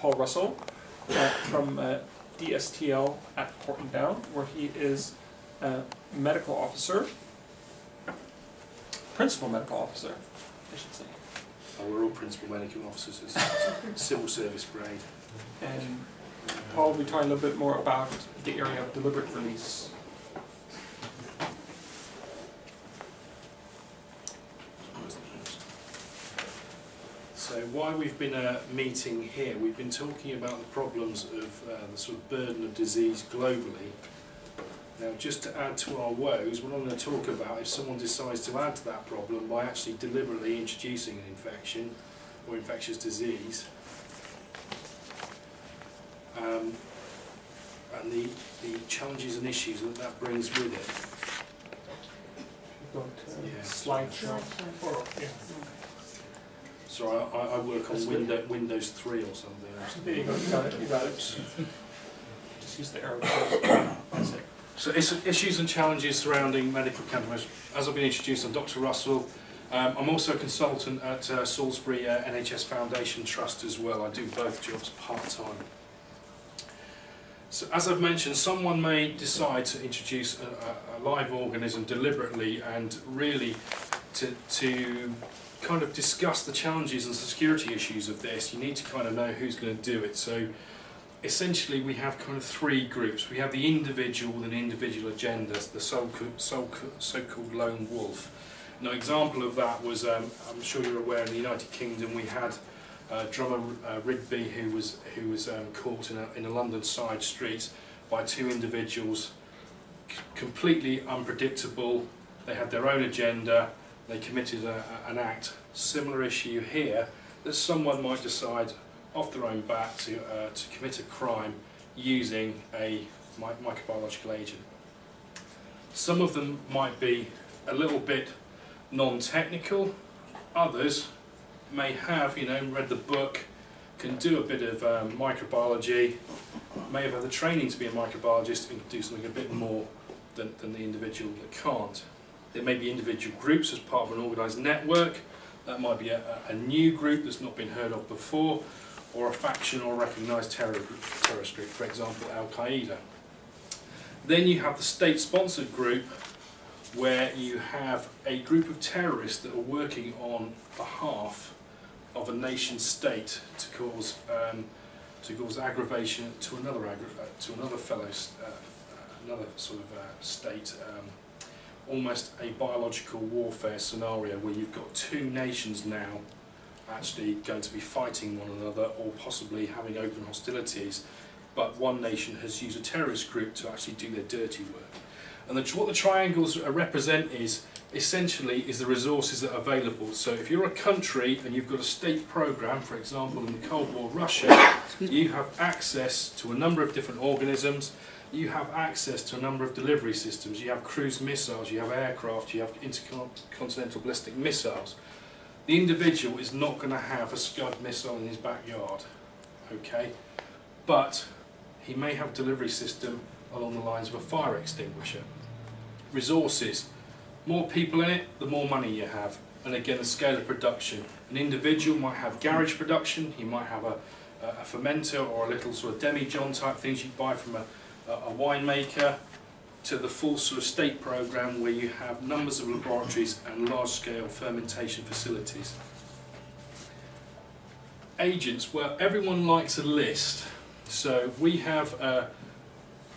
Paul Russell from DSTL at Porton Down, where he is a medical officer, principal medical officer, I should say. Oh, we're all principal medical officers, it's civil service grade. And Paul will be talking a little bit more about the area of deliberate release. So why we've been meeting here, we've been talking about the problems of the sort of burden of disease globally. Now, just to add to our woes, what I'm going to talk about if someone decides to add to that problem by actually deliberately introducing an infection or infectious disease, and the challenges and issues that that brings with it. Yeah. Slideshow. So I work on Windows 3 or something. There you go, you got it, you got it. Just use the arrow. That's it. So issues and challenges surrounding medical countermeasures. As I've been introduced, I'm Dr. Russell. I'm also a consultant at Salisbury NHS Foundation Trust as well. I do both jobs part-time. So as I've mentioned, someone may decide to introduce a live organism deliberately and really to kind of discuss the challenges and security issues of this. You need to kind of know who's going to do it. So essentially we have kind of three groups. We have the individual with an individual agendas, the so-called lone wolf. An example of that was, I'm sure you're aware, in the United Kingdom we had drummer Rigby who was caught in a London side street by two individuals, completely unpredictable. They had their own agenda, they committed an act. Similar issue here, that someone might decide off their own bat to commit a crime using a microbiological agent. Some of them might be a little bit non-technical, others may have, read the book, can do a bit of microbiology, may have had the training to be a microbiologist and can do something a bit more than the individual that can't. There may be individual groups as part of an organised network. That might be a new group that's not been heard of before, or a faction or a recognised terrorist group, for example Al-Qaeda. Then you have the state-sponsored group, where you have a group of terrorists that are working on behalf of a nation state to cause aggravation to another another sort of state. Almost a biological warfare scenario where you've got two nations now actually going to be fighting one another or possibly having open hostilities, but one nation has used a terrorist group to actually do their dirty work. And what the triangles represent is essentially the resources that are available. So if you're a country and you've got a state program, for example in the Cold War Russia, you have access to a number of different organisms. You have access to a number of delivery systems. You have cruise missiles, you have aircraft, you have intercontinental ballistic missiles. The individual is not going to have a Scud missile in his backyard, okay? But he may have a delivery system along the lines of a fire extinguisher. Resources. More people in it, the more money you have. And again, the scale of production. An individual might have garage production, he might have a fermenter or a little sort of demijohn type things you buy from a winemaker, to the full sort of state program where you have numbers of laboratories and large-scale fermentation facilities. Agents, well, everyone likes a list. So we have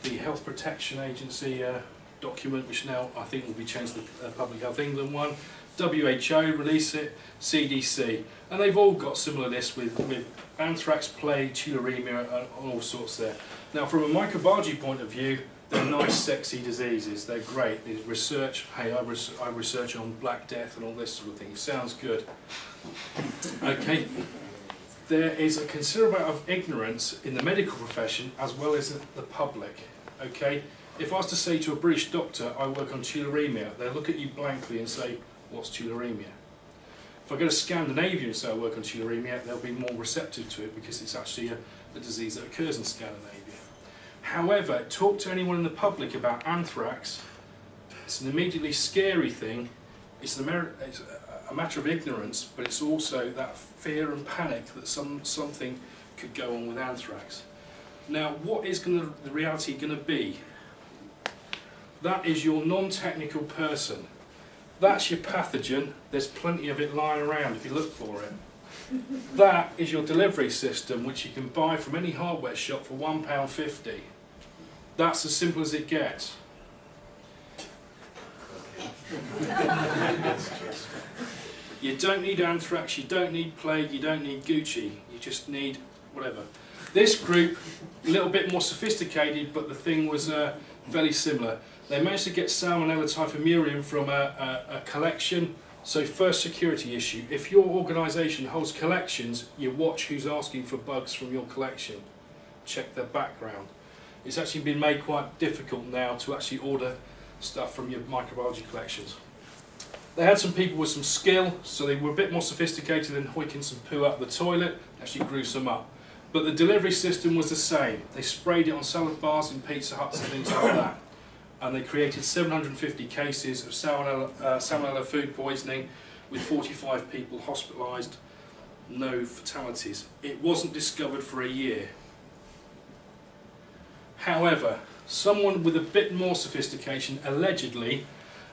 the Health Protection Agency document, which now I think will be changed to the Public Health England one. WHO release it, CDC, and they've all got similar lists with anthrax, plague, tularemia, and all sorts there. Now, from a microbiology point of view, they're nice, sexy diseases. They're great. There's research. Hey, I research on Black Death and all this sort of thing. It sounds good. Okay. There is a considerable amount of ignorance in the medical profession as well as the public. Okay. If I was to say to a British doctor, I work on tularemia, they'll look at you blankly and say, what's tularemia? If I go to Scandinavia and say I work on tularemia, they'll be more receptive to it because it's actually a disease that occurs in Scandinavia. However, talk to anyone in the public about anthrax, it's an immediately scary thing, it's a matter of ignorance, but it's also that fear and panic that something could go on with anthrax. Now, what is the reality going to be? That is your non-technical person. That's your pathogen. There's plenty of it lying around if you look for it. That is your delivery system, which you can buy from any hardware shop for £1.50. That's as simple as it gets. You don't need anthrax, you don't need plague, you don't need Gucci. You just need whatever. This group, a little bit more sophisticated, but the thing was fairly similar. They managed to get Salmonella typhimurium from a collection. So first security issue, if your organisation holds collections, you watch who's asking for bugs from your collection. Check their background. It's actually been made quite difficult now to actually order stuff from your microbiology collections. They had some people with some skill, so they were a bit more sophisticated than hoiking some poo out of the toilet, actually grew some up. But the delivery system was the same. They sprayed it on salad bars in Pizza Huts and things like that. And they created 750 cases of salmonella food poisoning with 45 people hospitalised, no fatalities. It wasn't discovered for a year. However, someone with a bit more sophistication, allegedly,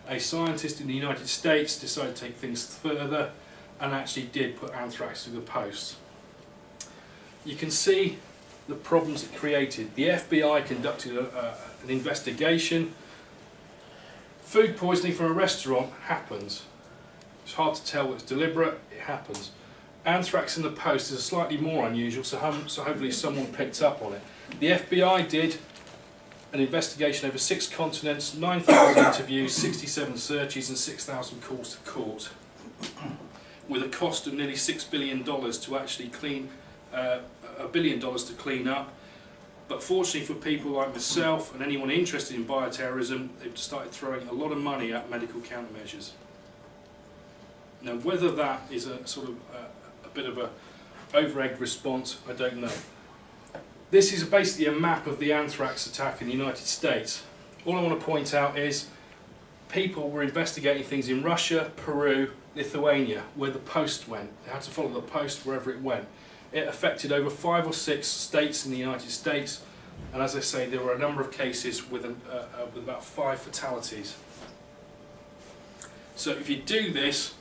a scientist in the United States, decided to take things further and actually did put anthrax through the post. You can see the problems it created. The FBI conducted an investigation. Food poisoning from a restaurant happens. It's hard to tell whether it's deliberate, it happens. Anthrax in the post is slightly more unusual, so hopefully someone picked up on it. The FBI did an investigation over 6 continents, 9,000 interviews, 67 searches and 6,000 calls to court, with a cost of nearly $6 billion to actually clean, $1 billion to clean up. But fortunately for people like myself and anyone interested in bioterrorism, they've started throwing a lot of money at medical countermeasures. Now, whether that is a sort of a bit of a over-egged response, I don't know. This is basically a map of the anthrax attack in the United States. All I want to point out is people were investigating things in Russia, Peru, Lithuania, where the post went. They had to follow the post wherever it went. It affected over 5 or 6 states in the United States, and as I say, there were a number of cases with about 5 fatalities. So if you do this,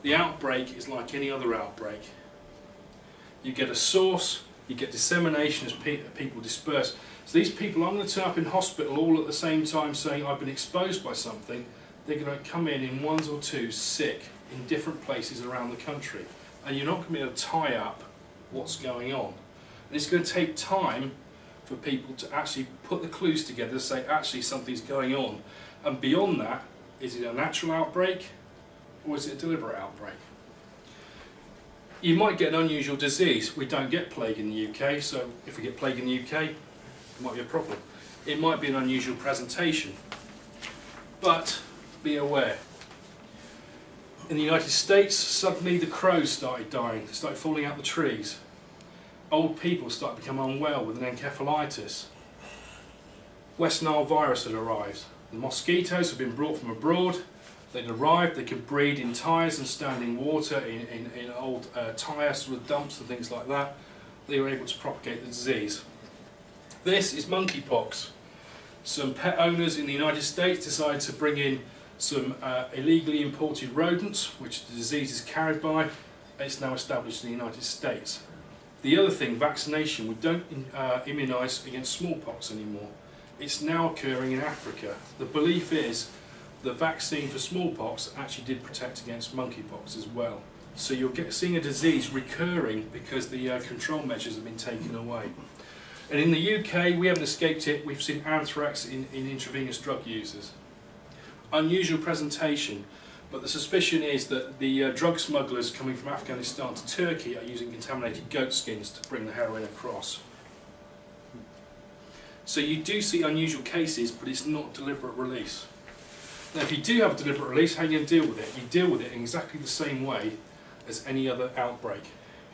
the outbreak is like any other outbreak. You get a source, you get dissemination as people disperse. So these people aren't going to turn up in hospital all at the same time saying, I've been exposed by something. They're going to come in ones or twos sick in different places around the country. And you're not going to be able to tie up what's going on. And it's going to take time for people to actually put the clues together to say actually something's going on. And beyond that, is it a natural outbreak or is it a deliberate outbreak? You might get an unusual disease. We don't get plague in the UK, so if we get plague in the UK, it might be a problem. It might be an unusual presentation. But be aware. In the United States, suddenly the crows started dying, they started falling out the trees. Old people started to become unwell with an encephalitis. West Nile virus had arrived. The mosquitoes had been brought from abroad. They'd arrived, they could breed in tyres and standing water, in old tyre sort of dumps and things like that. They were able to propagate the disease. This is monkeypox. Some pet owners in the United States decided to bring in some illegally imported rodents, which the disease is carried by. It's now established in the United States. The other thing, vaccination. We don't immunise against smallpox anymore. It's now occurring in Africa. The belief is the vaccine for smallpox actually did protect against monkeypox as well. So you're seeing a disease recurring because the control measures have been taken away. And in the UK, we haven't escaped it. We've seen anthrax in intravenous drug users. Unusual presentation, but the suspicion is that the drug smugglers coming from Afghanistan to Turkey are using contaminated goat skins to bring the heroin across. So you do see unusual cases, but it's not deliberate release. Now if you do have a deliberate release, how are you going to deal with it? You deal with it in exactly the same way as any other outbreak.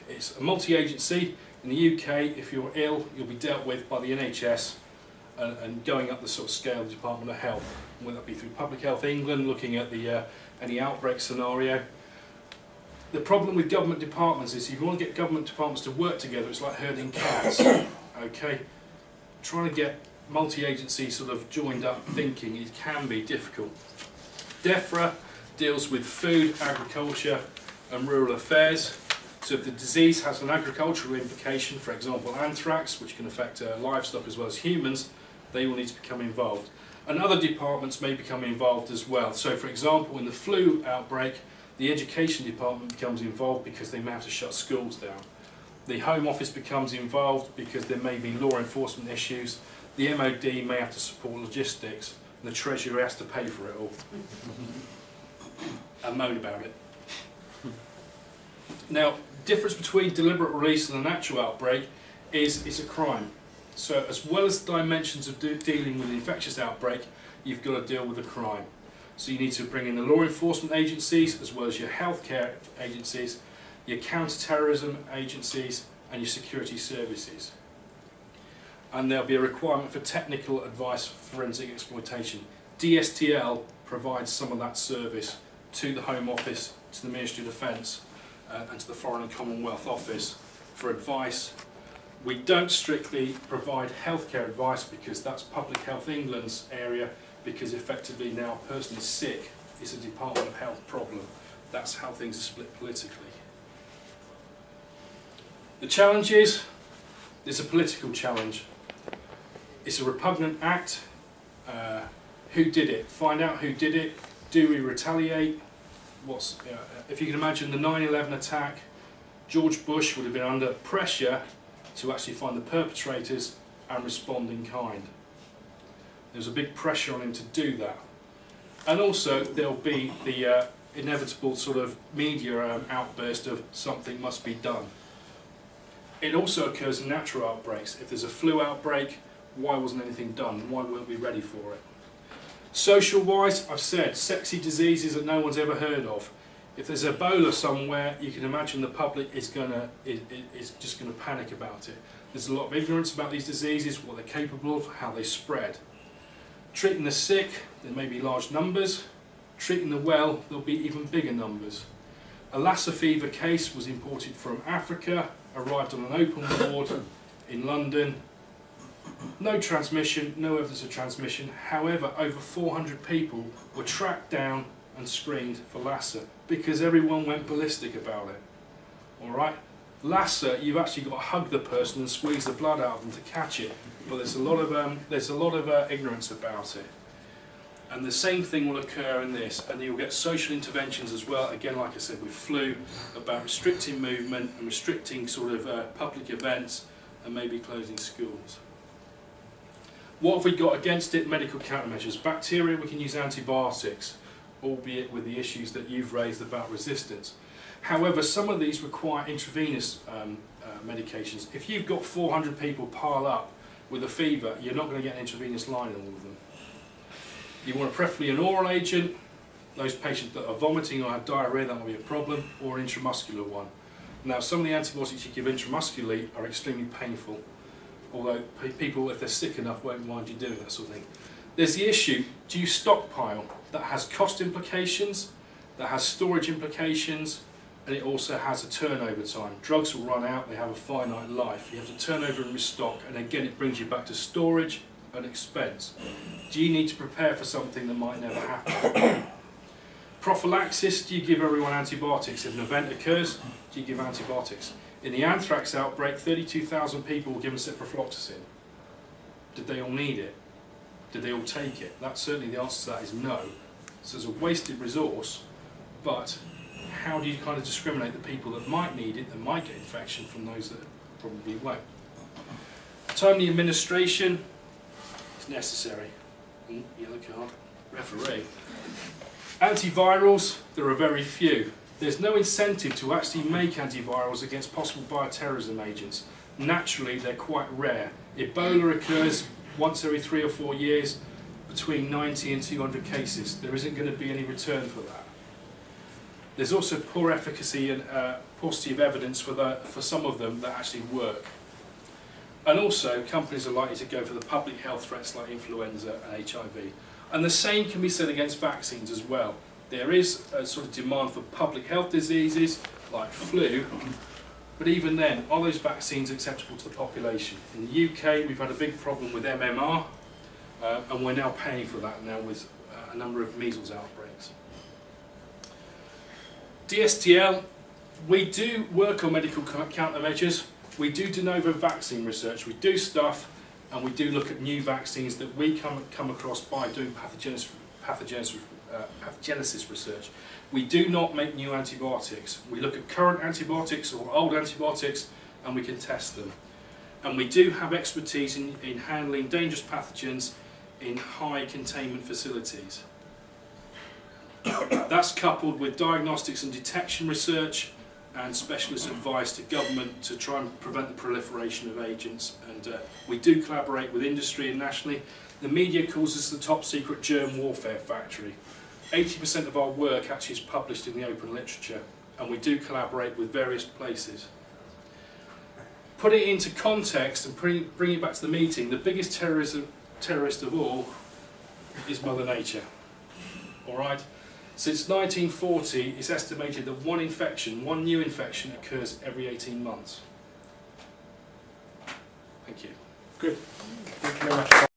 It's a multi-agency. In the UK, if you're ill, you'll be dealt with by the NHS and going up the sort of scale of the Department of Health. Whether that be through Public Health England, looking at the any outbreak scenario. The problem with government departments is if you want to get government departments to work together, it's like herding cats. Okay, trying to get multi-agency sort of joined up thinking, it can be difficult. DEFRA deals with food, agriculture and rural affairs. So if the disease has an agricultural implication, for example anthrax, which can affect livestock as well as humans, they will need to become involved. And other departments may become involved as well. So for example, in the flu outbreak, the education department becomes involved because they may have to shut schools down. The Home Office becomes involved because there may be law enforcement issues. The MOD may have to support logistics, and the Treasury has to pay for it all. And moan about it. Now, difference between deliberate release and a natural outbreak is it's a crime. So as well as the dimensions of dealing with an infectious outbreak, you've got to deal with a crime. So you need to bring in the law enforcement agencies as well as your healthcare agencies, your counter-terrorism agencies and your security services. And there'll be a requirement for technical advice for forensic exploitation. DSTL provides some of that service to the Home Office, to the Ministry of Defence and to the Foreign and Commonwealth Office for advice. We don't strictly provide healthcare advice because that's Public Health England's area, because effectively now a person is sick, it's a Department of Health problem. That's how things are split politically. The challenge is, it's a political challenge. It's a repugnant act. Who did it? Find out who did it. Do we retaliate? If you can imagine the 9/11 attack, George Bush would have been under pressure to actually find the perpetrators and respond in kind. There's a big pressure on him to do that. And also there'll be the inevitable sort of media outburst of something must be done. It also occurs in natural outbreaks. If there's a flu outbreak, why wasn't anything done? Why weren't we ready for it? Social-wise, I've said, sexy diseases that no one's ever heard of. If there's Ebola somewhere, you can imagine the public is just going to panic about it. There's a lot of ignorance about these diseases, what they're capable of, how they spread. Treating the sick, there may be large numbers. Treating the well, there'll be even bigger numbers. A Lassa fever case was imported from Africa, arrived on an open ward in London. No transmission, no evidence of transmission. However, over 400 people were tracked down and screened for Lassa because everyone went ballistic about it. Alright? Lassa, you've actually got to hug the person and squeeze the blood out of them to catch it, but there's a lot of ignorance about it. And the same thing will occur in this, and you'll get social interventions as well, again like I said with flu, about restricting movement and restricting sort of public events and maybe closing schools. What have we got against it? Medical countermeasures. Bacteria, we can use antibiotics, albeit with the issues that you've raised about resistance. However, some of these require intravenous medications. If you've got 400 people pile up with a fever, you're not going to get an intravenous line in all of them. You want preferably an oral agent. Those patients that are vomiting or have diarrhea, that will be a problem, or an intramuscular one. Now, some of the antibiotics you give intramuscularly are extremely painful, although people, if they're sick enough, won't mind you doing that sort of thing. There's the issue, do you stockpile? That has cost implications, that has storage implications, and it also has a turnover time. Drugs will run out, they have a finite life. You have to turn over and restock, and again it brings you back to storage and expense. Do you need to prepare for something that might never happen? Prophylaxis, do you give everyone antibiotics? If an event occurs, do you give antibiotics? In the anthrax outbreak, 32,000 people were given ciprofloxacin. Did they all need it? Did they all take it? That's certainly the answer to that is no. So there's a wasted resource, but how do you kind of discriminate the people that might need it, that might get infection, from those that probably won't? Timely administration is necessary. Yellow card. Referee. Antivirals, there are very few. There's no incentive to actually make antivirals against possible bioterrorism agents. Naturally, they're quite rare. Ebola occurs once every 3 or 4 years, between 90 and 200 cases. There isn't going to be any return for that. There's also poor efficacy and paucity of evidence for some of them that actually work. And also, companies are likely to go for the public health threats like influenza and HIV. And the same can be said against vaccines as well. There is a sort of demand for public health diseases, like flu, but even then, are those vaccines acceptable to the population? In the UK, we've had a big problem with MMR, and we're now paying for that now with a number of measles outbreaks. DSTL, we do work on medical countermeasures, we do de novo vaccine research, we do stuff, and we do look at new vaccines that we come across by doing pathogenesis research. We do not make new antibiotics. We look at current antibiotics or old antibiotics and we can test them. And we do have expertise in handling dangerous pathogens in high containment facilities. That's coupled with diagnostics and detection research and specialist advice to government to try and prevent the proliferation of agents. And we do collaborate with industry and nationally. The media calls us the top secret germ warfare factory. 80% of our work actually is published in the open literature, and we do collaborate with various places. Put it into context and bring it back to the meeting, the biggest terrorist of all is Mother Nature. Alright? Since 1940, it's estimated that one new infection occurs every 18 months. Thank you. Good. Thank you very much.